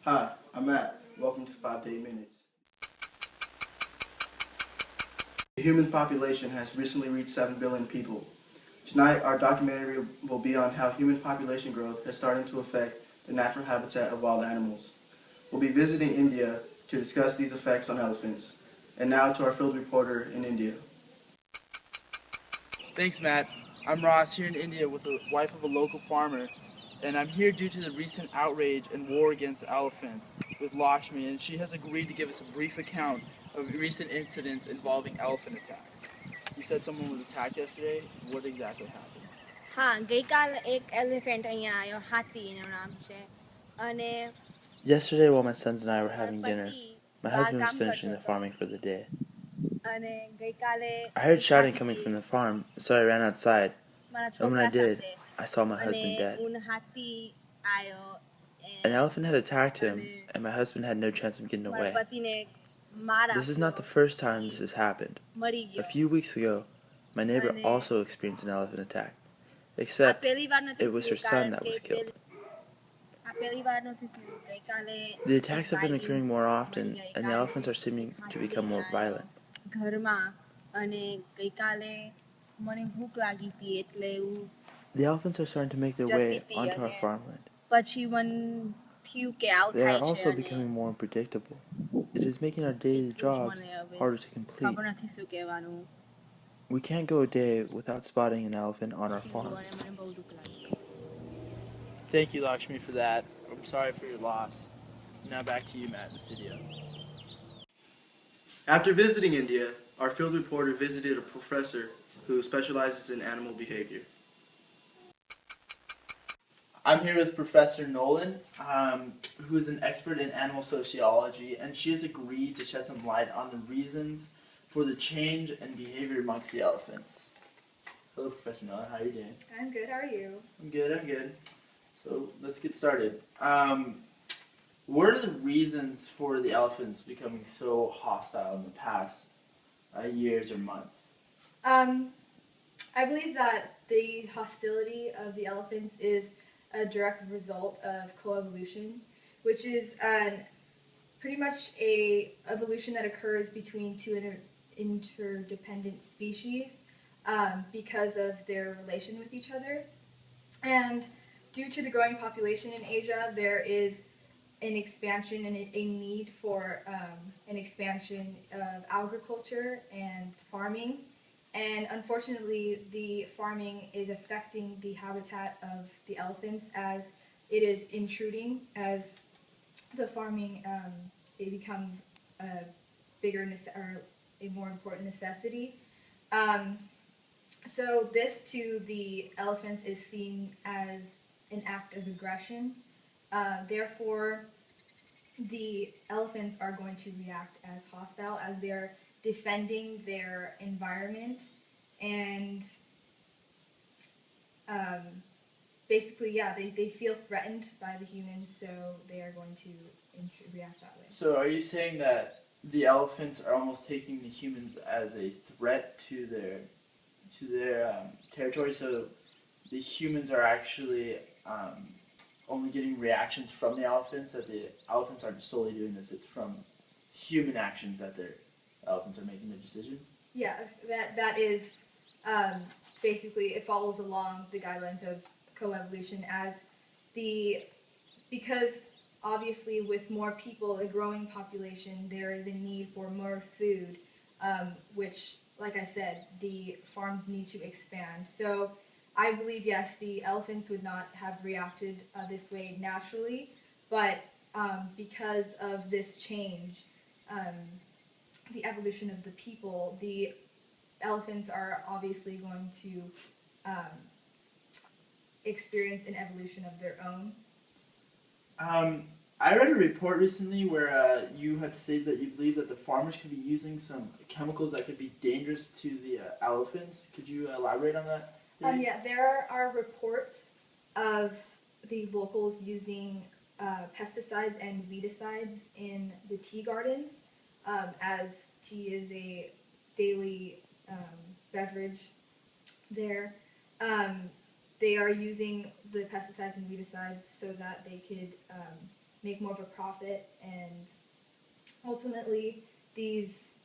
Hi, I'm Matt. Welcome to 5 to 8 Minutes. The human population has recently reached 7 billion people. Tonight, our documentary will be on how human population growth is starting to affect the natural habitat of wild animals. We'll be visiting India to discuss these effects on elephants. And now to our field reporter in India. Thanks, Matt. I'm Ross here in India with the wife of a local farmer, and I'm here due to the recent outrage and war against elephants with Lakshmi, and she has agreed to give us a brief account of recent incidents involving elephant attacks. You said someone was attacked yesterday. What exactly happened? હા ગઈકાલ એક elephant અહીંયા આવ્યો હાથી એનું નામ છે અને Yesterday, while my sons and I were having dinner, પતિ my બહાર husband was કામ કરતો finishing the હતો farming for the day. અને ગઈકાલે I heard એક shouting coming Hathi from the farm, so I ran outside, મારા and when I છોકરા did, સાથે I saw my અને husband dead. ઉન હાથી આવ્યો An elephant had attacked અને him, and my husband had no chance of getting મારા away. પતિને માર This is આપ્યો not the first time this has happened. મરી A ગયો few weeks ago, my neighbor અને also experienced an elephant attack, આ except પહેલી વાર નથી it was her થયું son કારણ that કે was killed. આ પહેલી વાર નથી થયું ગઈકાલે The attacks have been ભાઈ occurring more મરી often, ગયા and the કારણ elephants are seeming to Hathi become more આવ્યો violent. ઘરમાં અને ગઈકાલે મને ભૂખ લાગી હતી એટલે હું The elephants are starting to make their જતી way હતી onto our અને farmland. પછી મન થયું કે આવું They થાય are છે also અને becoming more unpredictable. It is making our daily એટલું જ jobs મને હવે harder to complete. ખબર નથી શું કહેવાનું We can't go a day without spotting an elephant on our થયું farm. અને મને બહુ દુઃખ લાગ્યું. Thank you, Lakshmi, for that. I'm sorry for your loss. Now back to you, Matt, in the studio. After visiting India, our field reporter visited a professor who specializes in animal behavior. I'm here with Professor Nolan, who is an expert in animal sociology, and she has agreed to shed some light on the reasons for the change in behavior amongst the elephants. Hello, Professor Nolan. How are you doing? I'm good. How are you? I'm good. I'm good. So let's get started. What are the reasons for the elephants becoming so hostile in the past years or months? I believe that the hostility of the elephants is a direct result of coevolution, which is pretty much a evolution that occurs between two interdependent species because of their relation with each other. And due to the growing population in Asia, there is an expansion and a need for an expansion of agriculture and farming. And unfortunately, the farming is affecting the habitat of the elephants as it is intruding as the farming it becomes a or a more important necessity. So this to the elephants is seen as an act of aggression. Therefore, the elephants are going to react as hostile as they're defending their environment and basically, yeah, they feel threatened by the humans, so they are going to react that way. So are you saying that the elephants are almost taking the humans as a threat to their territory? So the humans are actually only getting reactions from the elephants. That the elephants aren't solely doing this; it's from human actions that the elephants are making their decisions. Yeah, that is basically it follows along the guidelines of coevolution as because obviously with more people, a growing population, there is a need for more food, which, like I said, the farms need to expand. So I believe, yes, the elephants would not have reacted this way naturally, but because of this change, the evolution of the people, the elephants are obviously going to experience an evolution of their own. I read a report recently where you had stated that you believe that the farmers could be using some chemicals that could be dangerous to the elephants. Could you elaborate on that? Yeah, there are reports of the locals using pesticides and weedicides in the tea gardens, as tea is a daily beverage there. They are using the pesticides and weedicides so that they could make more of a profit, and ultimately these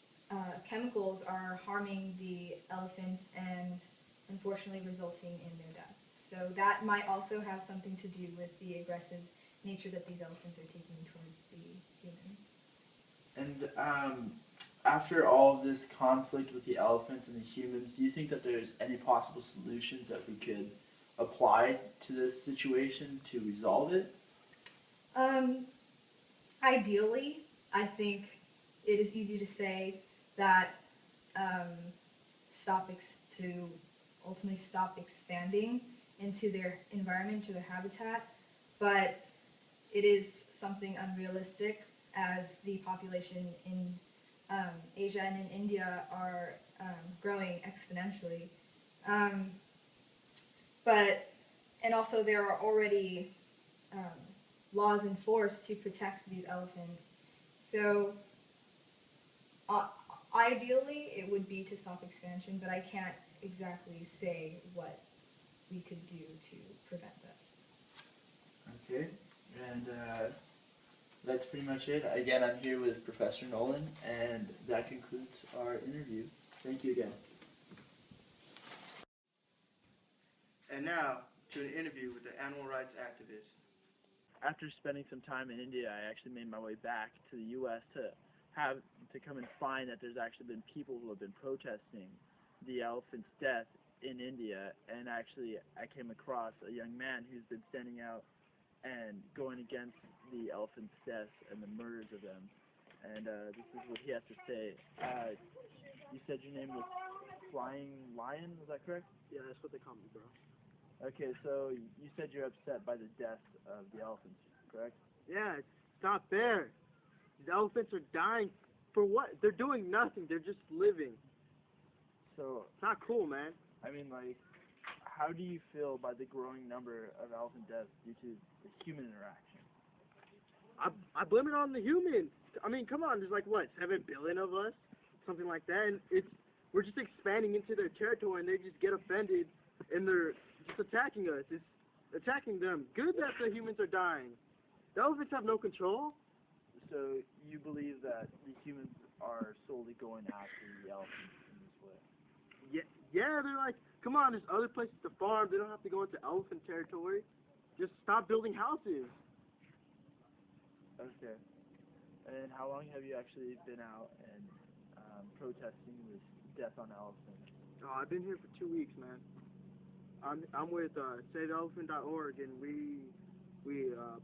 chemicals are harming the elephants and unfortunately resulting in their death. So that might also have something to do with the aggressive nature that these elephants are taking towards the humans. And after all of this conflict with the elephants and the humans, do you think that there's any possible solutions that we could apply to this situation to resolve it? Ideally, I think it is easy to say that to ultimately stop expanding into their environment, to their habitat, but it is something unrealistic as the population in Asia and in India are growing exponentially. And also there are already laws in force to protect these elephants. So ideally it would be to stop expansion, but I can't exactly say what we could do to prevent that. Okay, and that's pretty much it. Again, I'm here with Professor Nolan, and that concludes our interview. Thank you again. And now to an interview with the animal rights activist. After spending some time in India, I actually made my way back to the U.S. to come and find that there's actually been people who have been protesting the elephant's death in India, and actually I came across a young man who's been standing out and going against the elephant's death and the murders of them. And this is what he has to say. You said your name was Flying Lion, is that correct? Yeah, that's what they call me, bro. Okay, so you said you're upset by the death of the elephants, correct? Yeah, it's not fair. These elephants are dying for what? They're doing nothing. They're just living. So, It's not cool, man. I mean, like, how do you feel by the growing number of elephant deaths due to the human interaction? I blame it on the humans. I mean, come on. There's like, what, 7 billion of us? Something like that. And we're just expanding into their territory, and they just get offended, and they're just attacking us. It's attacking them. Good that the humans are dying. The elephants have no control. So you believe that the humans are solely going after the elephants in this way? Yeah, they're like, come on, there's other places to farm. They don't have to go into elephant territory. Just stop building houses. Okay. And how long have you actually been out and protesting this death on elephants? Oh, I've been here for 2 weeks, man. I'm with SaveElephant.org, and we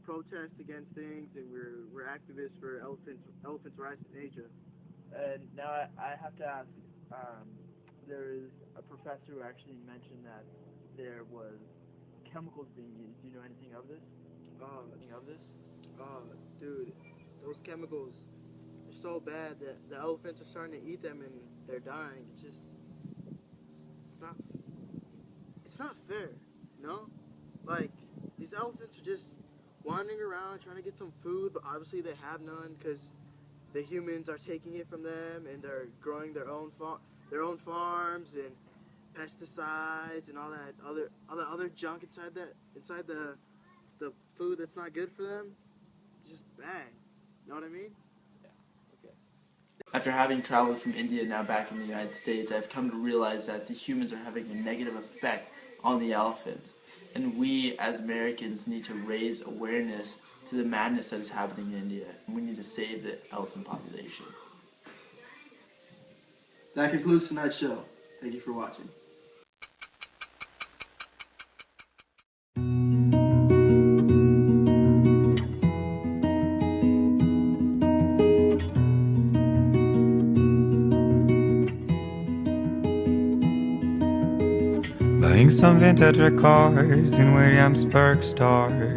protest against things, and we're activists for elephants' rights in Asia. And now I have to ask, there is a professor who actually mentioned that there was chemicals being used. Do you know anything of this? Dude, those chemicals are so bad that the elephants are starting to eat them and they're dying. It's not fair, you know? Like, these elephants are just wandering around trying to get some food, but obviously they have none because the humans are taking it from them, and they're growing their own farms and pesticides and all that other junk inside the food that's not good for them. It's just bad. You know what I mean? After having traveled from India now back in the United States, I've come to realize that the humans are having a negative effect on the elephants. And we, as Americans, need to raise awareness to the madness that is happening in India. And we need to save the elephant population. That concludes tonight's show. Thank you for watching. Buying some vintage records in Williamsburg stores.